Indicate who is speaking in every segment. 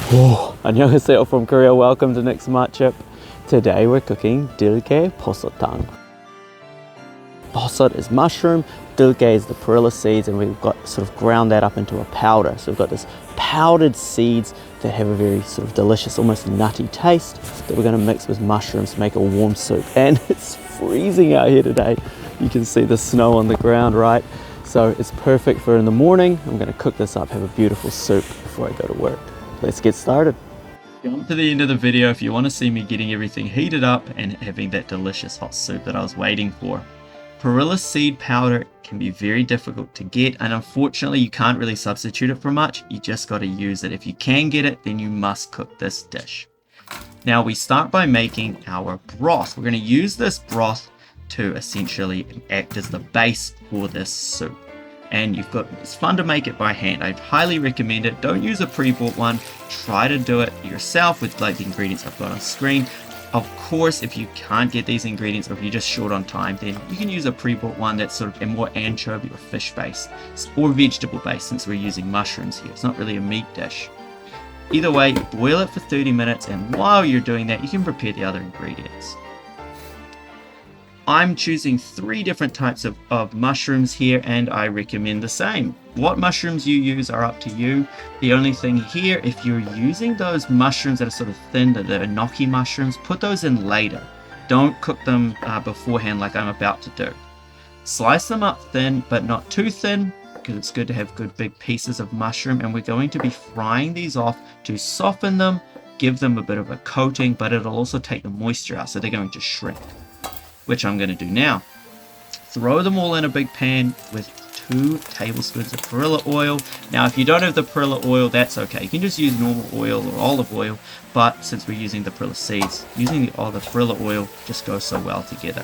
Speaker 1: Oh, 안녕하세요 from Korea. Welcome to Nick's Smart Chip. Today we're cooking 들깨버섯탕. Bosot is mushroom, 들깨 is the perilla seeds, and we've got sort of ground that up into a powder. So we've got this powdered seeds that have a very sort of delicious, almost nutty taste that we're going to mix with mushrooms to make a warm soup. And it's freezing out here today. You can see the snow on the ground, right? So it's perfect for in the morning. I'm going to cook this up, have a beautiful soup before I go to work. Let's get started. Jump to the end of the video if you want to see me getting everything heated up and having that delicious hot soup that I was waiting for. Perilla Seed Powder can be very difficult to get, and unfortunately you can't really substitute it for much. You just got to use it. If you can get it, then you must cook this dish. Now we start by making our broth. We're going to use this broth to essentially act as the base for this soup. And it's fun to make it by hand. I'd highly recommend it. Don't use a pre-bought one. Try to do it yourself with like the ingredients I've got on screen. Of course, if you can't get these ingredients or if you're just short on time, then you can use a pre-bought one that's sort of a more anchovy or fish base or vegetable base, since we're using mushrooms here. It's not really a meat dish. Either way, boil it for 30 minutes, and while you're doing that, you can prepare the other ingredients. I'm choosing 3 different types of mushrooms here, and I recommend the same. What mushrooms you use are up to you. The only thing here, if you're using those mushrooms that are sort of thin, the enoki mushrooms, put those in later. Don't cook them beforehand like I'm about to do. Slice them up thin, but not too thin, because it's good to have good big pieces of mushroom, and we're going to be frying these off to soften them, give them a bit of a coating, but it'll also take the moisture out, so they're going to shrink, which I'm going to do now. Throw them all in a big pan with 2 tablespoons of Perilla oil. Now, if you don't have the Perilla oil, that's okay. You can just use normal oil or olive oil, but since we're using the Perilla seeds, using the Perilla oil just goes so well together.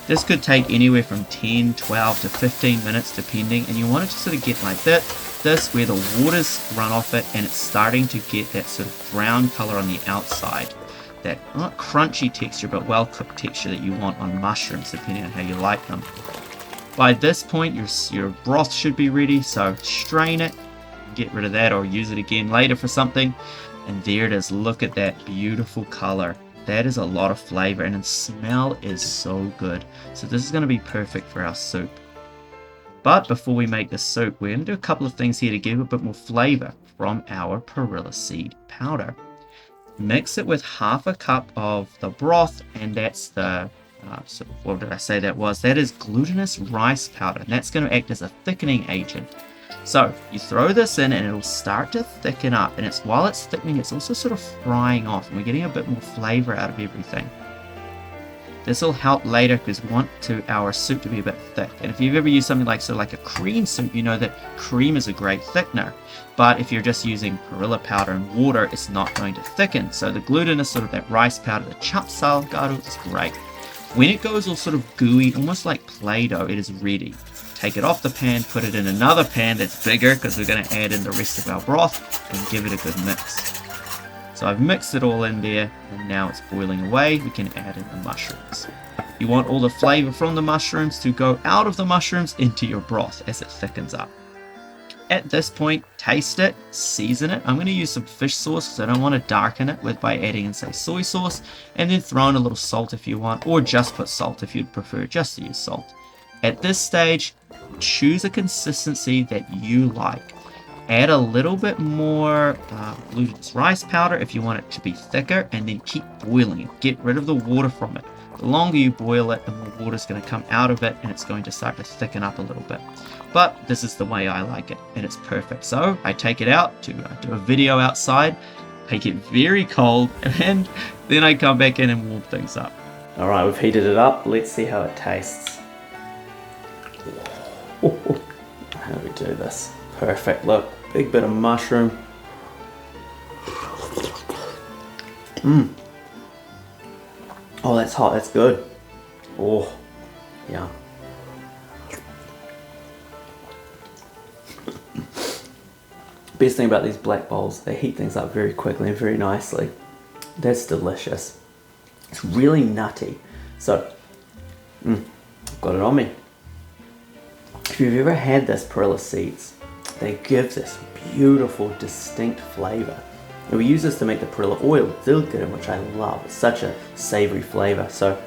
Speaker 1: This could take anywhere from 10, 12 to 15 minutes depending, and you want it to sort of get like this where the water's run off it and it's starting to get that sort of brown color on the outside. That not crunchy texture, but well cooked texture that you want on mushrooms, depending on how you like them. By this point, your broth should be ready, so strain it, get rid of that, or use it again later for something. And there it is. Look at that beautiful color. That is a lot of flavor, and the smell is so good. So this is going to be perfect for our soup. But before we make the soup, we're going to do a couple of things here to give a bit more flavor from our Perilla Seed Powder. Mix it with half a cup of the broth, and that's the, what did I say that was? That is glutinous rice powder, and that's going to act as a thickening agent. So you throw this in and it'll start to thicken up, and while it's thickening, it's also sort of frying off, and we're getting a bit more flavor out of everything. This will help later because we want our soup to be a bit thick. And if you've ever used something like a cream soup, you know that cream is a great thickener. But if you're just using Perilla powder and water, it's not going to thicken. So the glutinous, sort of that rice powder, the 찹쌀가루, is great. When it goes all sort of gooey, almost like Play-Doh, it is ready. Take it off the pan, put it in another pan that's bigger because we're going to add in the rest of our broth, and give it a good mix. So I've mixed it all in there, and now it's boiling away. We can add in the mushrooms. You want all the flavor from the mushrooms to go out of the mushrooms into your broth as it thickens up. At this point, taste it, season it. I'm going to use some fish sauce because I don't want to darken it by adding in, say, soy sauce, and then throw in a little salt if you want, or just put salt if you'd prefer just to use salt. At this stage, choose a consistency that you like. Add a little bit more glutinous rice powder if you want it to be thicker, and then keep boiling it. Get rid of the water from it. The longer you boil it, the more water is going to come out of it, and it's going to start to thicken up a little bit. But this is the way I like it, and it's perfect. So I take it out to do a video outside, make it very cold, and then I come back in and warm things up. All right, we've heated it up. Let's see how it tastes. How do we do this? Perfect. Look. Big bit of mushroom. Oh, that's hot. That's good. Oh, yeah. Best thing about these black bowls, they heat things up very quickly and very nicely. That's delicious. It's really nutty. So, got it on me. If you've ever had this Perilla seeds, they give this beautiful, distinct flavor.
Speaker 2: And we use this to make the Perilla Oil, which I love. It's such a savory flavor. So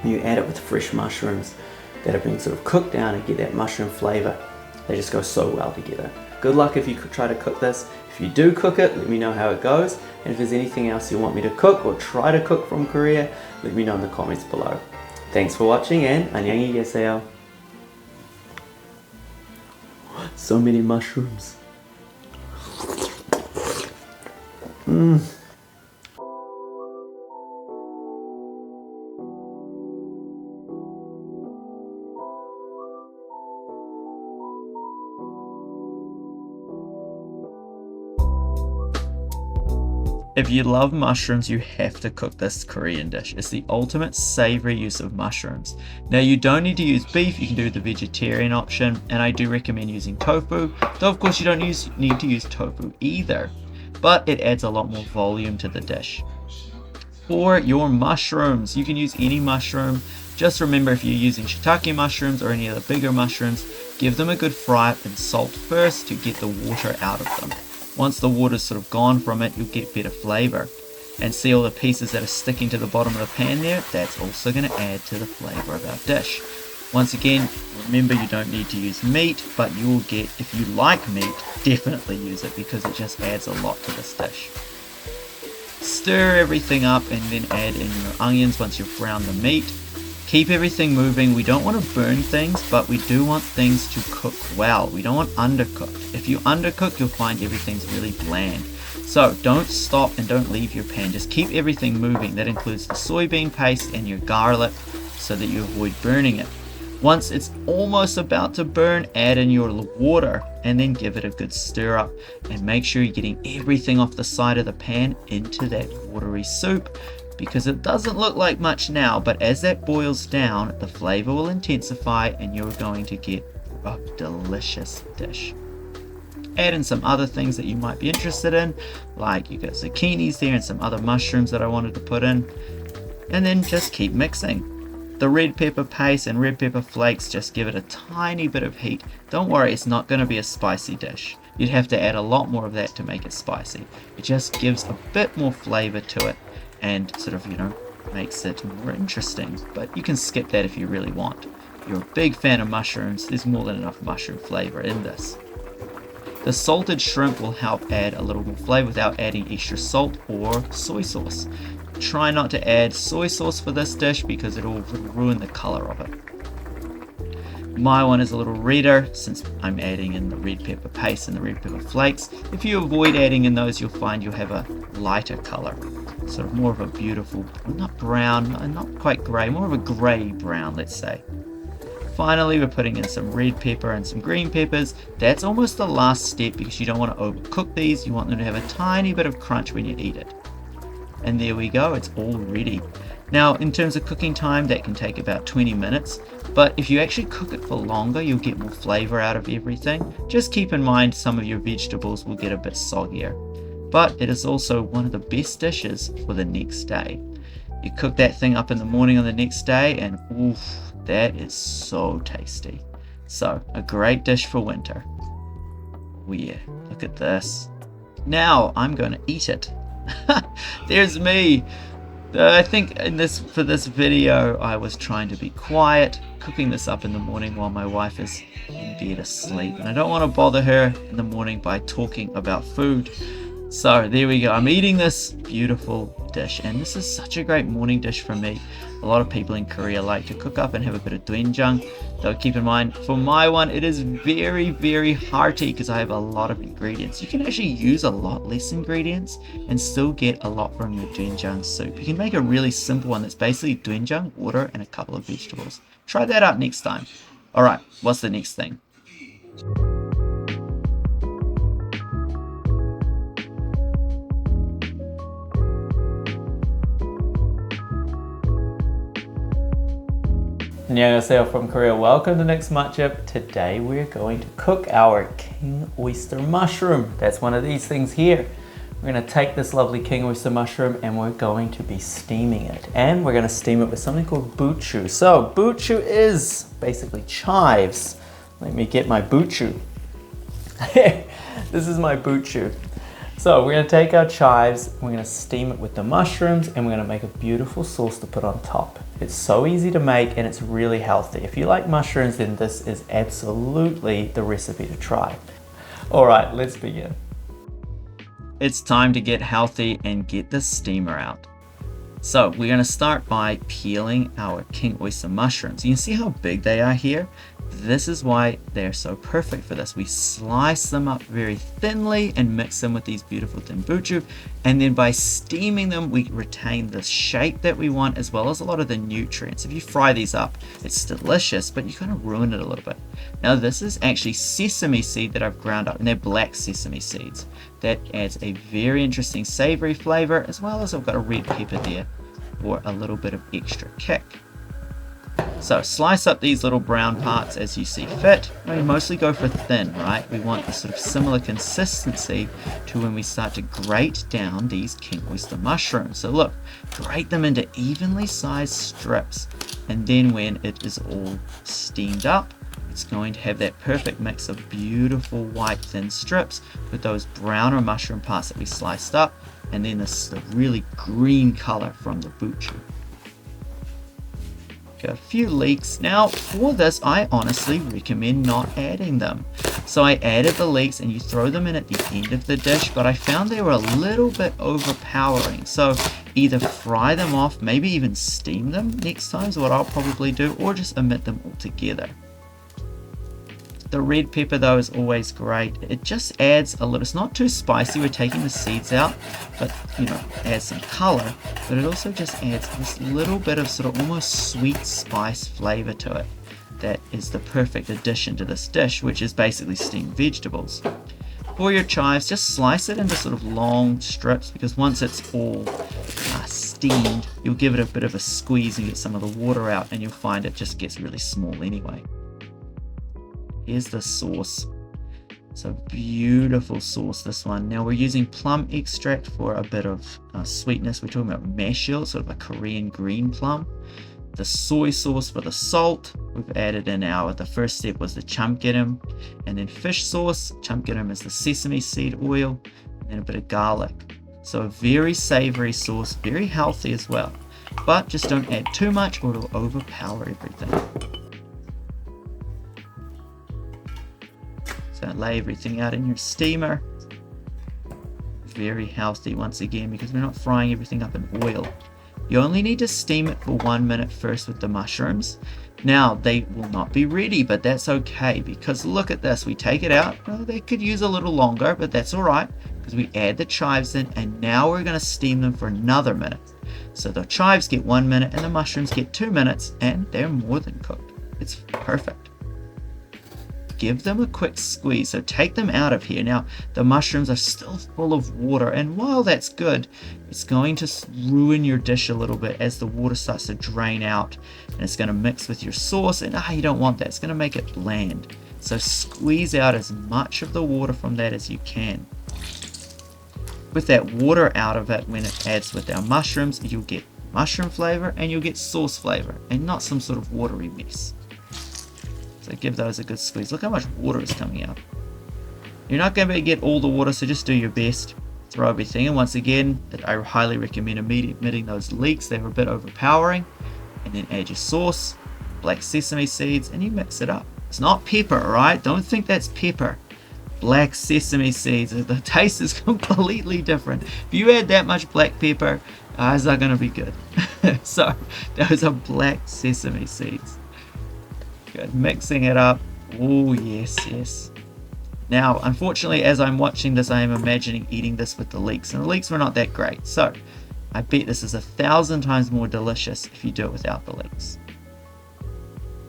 Speaker 2: you add it with fresh mushrooms that have been sort of cooked down and get that mushroom flavor. They just go so well together. Good luck if you try to cook this. If you do cook it, let me know how it goes. And if there's anything else you want me to cook or try to cook from Korea, let me know in the comments below. Thanks for watching and 안녕히 계세요. So many mushrooms.
Speaker 1: If you love mushrooms, you have to cook this Korean dish. It's the ultimate savory use of mushrooms. Now, you don't need to use beef, you can do the vegetarian option, and I do recommend using tofu, though of course you don't need to use tofu either, but it adds a lot more volume to the dish. For your mushrooms, you can use any mushroom. Just remember, if you're using shiitake mushrooms or any of the bigger mushrooms, give them a good fry up in salt first to get the water out of them. Once the water's sort of gone from it, you'll get better flavor. And see all the pieces that are sticking to the bottom of the pan there? That's also going to add to the flavor of our dish. Once again, remember you don't need to use meat, but you will get, if you like meat, definitely use it because it just adds a lot to this dish. Stir everything up and then add in your onions once you've browned the meat. Keep everything moving. We don't want to burn things, but we do want things to cook well. We don't want undercooked. If you undercook, you'll find everything's really bland. So don't stop and don't leave your pan. Just keep everything moving. That includes the soybean paste and your garlic so that you avoid burning it. Once it's almost about to burn, add in your water and then give it a good stir up and make sure you're getting everything off the side of the pan into that watery soup, because it doesn't look like much now, but as that boils down, the flavor will intensify and you're going to get a delicious dish. Add in some other things that you might be interested in, like you got zucchinis there and some other mushrooms that I wanted to put in, and then just keep mixing. The red pepper paste and red pepper flakes just give it a tiny bit of heat. Don't worry, it's not going to be a spicy dish. You'd have to add a lot more of that to make it spicy. It just gives a bit more flavor to it and sort of, makes it more interesting. But you can skip that if you really want. If you're a big fan of mushrooms, there's more than enough mushroom flavor in this. The salted shrimp will help add a little more flavor without adding extra salt or soy sauce. Try not to add soy sauce for this dish because it will ruin the color of it. My one is a little redder since I'm adding in the red pepper paste and the red pepper flakes. If you avoid adding in those, you'll find you'll have a lighter color. Sort of more of a beautiful, not brown, not quite grey, more of a grey brown, let's say. Finally, we're putting in some red pepper and some green peppers. That's almost the last step because you don't want to overcook these. You want them to have a tiny bit of crunch when you eat it. And there we go, it's all ready. Now, in terms of cooking time, that can take about 20 minutes. But if you actually cook it for longer, you'll get more flavor out of everything. Just keep in mind some of your vegetables will get a bit soggier. But it is also one of the best dishes for the next day. You cook that thing up in the morning on the next day and oof, that is so tasty. So, a great dish for winter. Oh yeah, look at this. Now, I'm going to eat it. There's me. I think for this video, I was trying to be quiet, cooking this up in the morning while my wife is in bed asleep. And I don't want to bother her in the morning by talking about food. So there we go. I'm eating this beautiful dish. And this is such a great morning dish for me. A lot of people in Korea like to cook up and have a bit of doenjang. Though keep in mind, for my one, it is very, very hearty because I have a lot of ingredients. You can actually use a lot less ingredients and still get a lot from your doenjang soup. You can make a really simple one that's basically doenjang, water, and a couple of vegetables. Try that out next time. All right, what's the next thing?
Speaker 2: Annyeonghaseyo from Korea. Welcome to the next matchup. Today we're going to cook our king oyster mushroom. That's one of these things here. We're going to take this lovely king oyster mushroom and we're going to be steaming it. And we're going to steam it with something called buchu. So buchu is basically chives. Let me get my buchu. This is my buchu. So we're going to take our chives, we're going to steam it with the mushrooms, and we're going to make a beautiful sauce to put on top. It's so easy to make and it's really healthy. If you like mushrooms, then this is absolutely the recipe to try. All right, let's begin.
Speaker 1: It's time to get healthy and get the steamer out. So we're going to start by peeling our king oyster mushrooms. You can see how big they are here. This is why they're so perfect for this. We slice them up very thinly and mix them with these beautiful tenbuchu, and then by steaming them we retain the shape that we want as well as a lot of the nutrients. If you fry these up, it's delicious, but you kind of ruin it a little bit. Now this is actually sesame seed that I've ground up, and they're black sesame seeds. That adds a very interesting savory flavor, as well as I've got a red pepper there for a little bit of extra kick. So slice up these little brown parts as you see fit. We mostly go for thin, right? We want the sort of similar consistency to when we start to grate down these king oyster mushrooms. So look, grate them into evenly sized strips, and then when it is all steamed up, it's going to have that perfect mix of beautiful white thin strips with those browner mushroom parts that we sliced up, and then this really green color from the buchu. Got a few leeks. Now for this, I honestly recommend not adding them. So I added the leeks and you throw them in at the end of the dish, but I found they were a little bit overpowering. So either fry them off, maybe even steam them next time is what I'll probably do, or just omit them altogether. The red pepper though is always great. It just adds a little, it's not too spicy, we're taking the seeds out, but you know, adds some color, but it also just adds this little bit of sort of almost sweet spice flavor to it. That is the perfect addition to this dish, which is basically steamed vegetables. For your chives, just slice it into sort of long strips, because once it's all steamed, you'll give it a bit of a squeeze and get some of the water out, and you'll find it just gets really small anyway. Here's the sauce. It's a beautiful sauce, this one. Now we're using plum extract for a bit of sweetness. We're talking about mashil, sort of a Korean green plum. The soy sauce for the salt. We've added in the first step was the chamgiram, and then fish sauce. Chamgiram is the sesame seed oil, and then a bit of garlic. So a very savory sauce, very healthy as well. But just don't add too much or it'll overpower everything. So lay everything out in your steamer. Very healthy once again, because we're not frying everything up in oil. You only need to steam it for 1 minute first with the mushrooms. Now they will not be ready, but that's okay, because look at this. We take it out. Well, they could use a little longer, but that's all right, because we add the chives in, and now we're going to steam them for another minute. So the chives get 1 minute and the mushrooms get 2 minutes, and they're more than cooked. It's perfect. Give them a quick squeeze, so take them out of here. Now the mushrooms are still full of water, and while that's good, it's going to ruin your dish a little bit as the water starts to drain out, and it's going to mix with your sauce, and you don't want that. It's going to make it bland. So squeeze out as much of the water from that as you can. With that water out of it, when it adds with our mushrooms, you'll get mushroom flavor and you'll get sauce flavor, and not some sort of watery mess. So give those a good squeeze. Look how much water is coming out. You're not going to get all the water, so just do your best. Throw everything in. Once again, I highly recommend omitting those leeks. They were a bit overpowering. And then add your sauce, black sesame seeds, and you mix it up. It's not pepper, alright? Don't think that's pepper. Black sesame seeds. The taste is completely different. If you add that much black pepper, it's not going to be good. So, those are black sesame seeds. Good. Mixing it up. Oh yes, yes. Now, unfortunately, as I'm watching this, I am imagining eating this with the leeks, and the leeks were not that great. So, I bet this is 1,000 times more delicious if you do it without the leeks.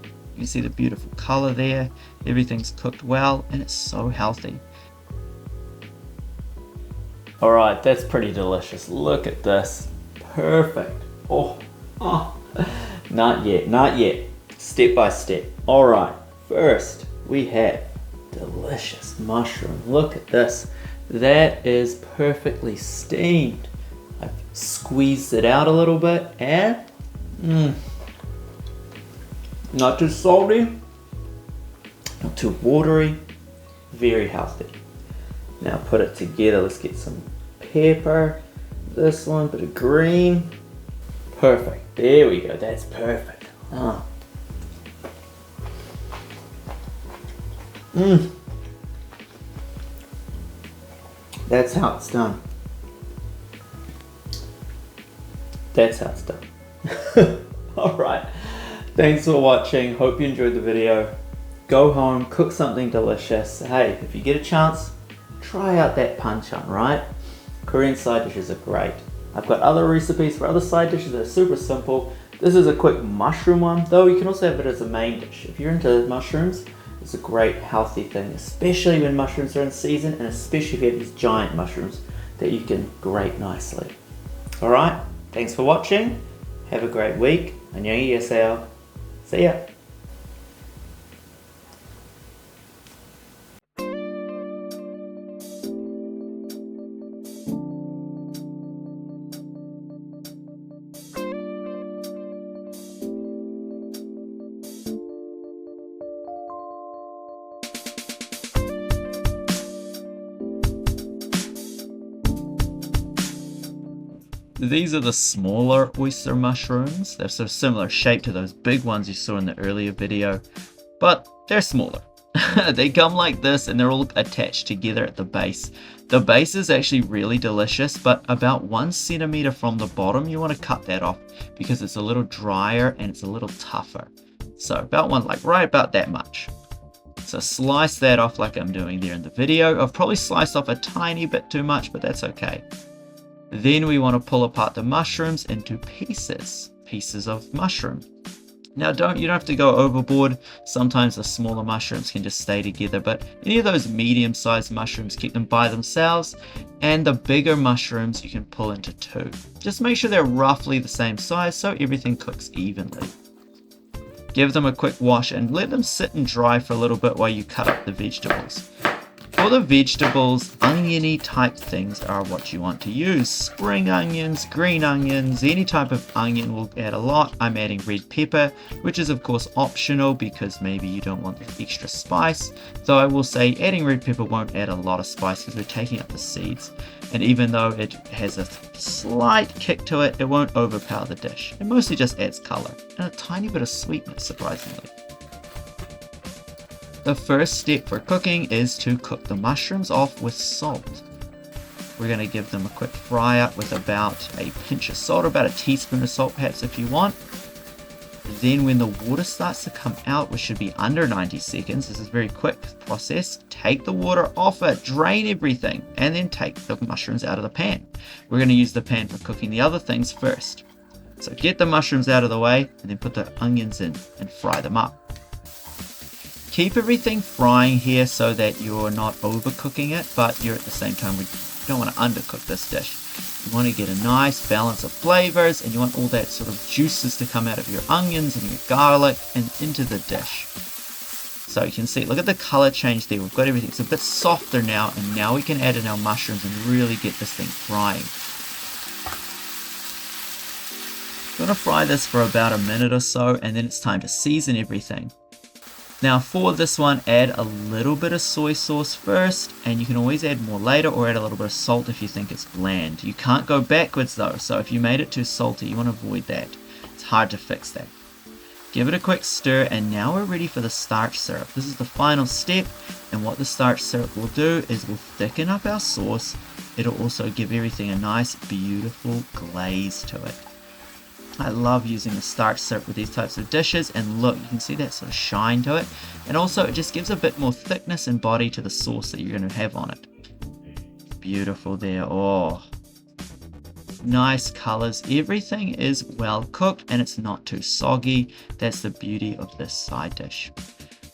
Speaker 1: You can see the beautiful color there. Everything's cooked well, and it's so healthy.
Speaker 2: All right, that's pretty delicious. Look at this. Perfect. Oh, not yet, not yet. Step by step. All right, first we have delicious mushroom. Look at this. That is perfectly steamed. I've squeezed it out a little bit, and not too salty, not too watery, very healthy. Now put it together. Let's get some pepper. This one, bit of green. Perfect. There we go. That's perfect. Ah. That's how it's done. That's how it's done. Alright. Thanks for watching. Hope you enjoyed the video. Go home, cook something delicious. Hey, if you get a chance, try out that panchan, right? Korean side dishes are great. I've got other recipes for other side dishes that are super simple. This is a quick mushroom one, though you can also have it as a main dish. If you're into mushrooms, it's a great healthy thing, especially when mushrooms are in season, and especially if you have these giant mushrooms that you can grate nicely. Alright, thanks for watching. Have a great week. 안녕히 계세요. See ya.
Speaker 1: These are the smaller oyster mushrooms. They're sort of similar shape to those big ones you saw in the earlier video, but they're smaller. They come like this and they're all attached together at the base. The base is actually really delicious, but about 1 centimeter from the bottom, you want to cut that off because it's a little drier and it's a little tougher. So about one, like right about that much. So slice that off like I'm doing there in the video. I've probably sliced off a tiny bit too much, but that's okay. Then we want to pull apart the mushrooms into pieces of mushroom. Now you don't have to go overboard. Sometimes the smaller mushrooms can just stay together, but any of those medium-sized mushrooms, keep them by themselves, and the bigger mushrooms you can pull into 2. Just make sure they're roughly the same size so everything cooks evenly. Give them a quick wash and let them sit and dry for a little bit while you cut up the vegetables. For the vegetables, oniony type things are what you want to use. Spring onions, green onions, any type of onion will add a lot. I'm adding red pepper, which is of course optional because maybe you don't want the extra spice. Though I will say adding red pepper won't add a lot of spice because we're taking up the seeds. And even though it has a slight kick to it, it won't overpower the dish. It mostly just adds color and a tiny bit of sweetness, surprisingly. The first step for cooking is to cook the mushrooms off with salt. We're going to give them a quick fry up with about a pinch of salt, about a teaspoon of salt perhaps if you want. Then when the water starts to come out, which should be under 90 seconds, this is a very quick process, take the water off it, drain everything, and then take the mushrooms out of the pan. We're going to use the pan for cooking the other things first. So get the mushrooms out of the way and then put the onions in and fry them up. Keep everything frying here so that you're not overcooking it, but you're at the same time, we don't want to undercook this dish. You want to get a nice balance of flavors and you want all that sort of juices to come out of your onions and your garlic and into the dish. So you can see, look at the color change there. We've got everything. It's a bit softer now, and now we can add in our mushrooms and really get this thing frying. We're going to fry this for about a minute or so, and then it's time to season everything. Now for this one, add a little bit of soy sauce first, and you can always add more later or add a little bit of salt if you think it's bland. You can't go backwards though, so if you made it too salty, you want to avoid that. It's hard to fix that. Give it a quick stir, and now we're ready for the starch syrup. This is the final step, and what the starch syrup will do is will thicken up our sauce. It'll also give everything a nice, beautiful glaze to it. I love using the starch syrup with these types of dishes, and look, you can see that sort of shine to it, and also it just gives a bit more thickness and body to the sauce that you're going to have on it. Beautiful there. Oh, nice colors. Everything is well cooked and it's not too soggy. That's the beauty of this side dish.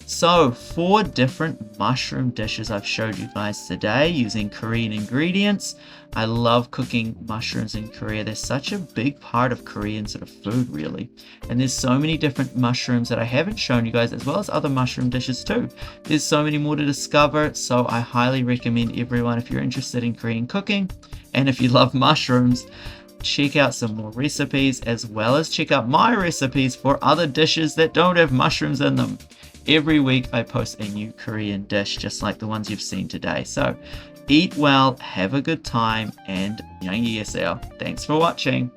Speaker 1: So 4 different mushroom dishes I've showed you guys today using Korean ingredients. I love cooking mushrooms in Korea. They're such a big part of Korean sort of food, really. And there's so many different mushrooms that I haven't shown you guys, as well as other mushroom dishes too. There's so many more to discover, so I highly recommend everyone, if you're interested in Korean cooking and if you love mushrooms, check out some more recipes, as well as check out my recipes for other dishes that don't have mushrooms in them. Every week I post a new Korean dish just like the ones you've seen today. So Eat well, have a good time, and nyanyi yeseo. Thanks for watching.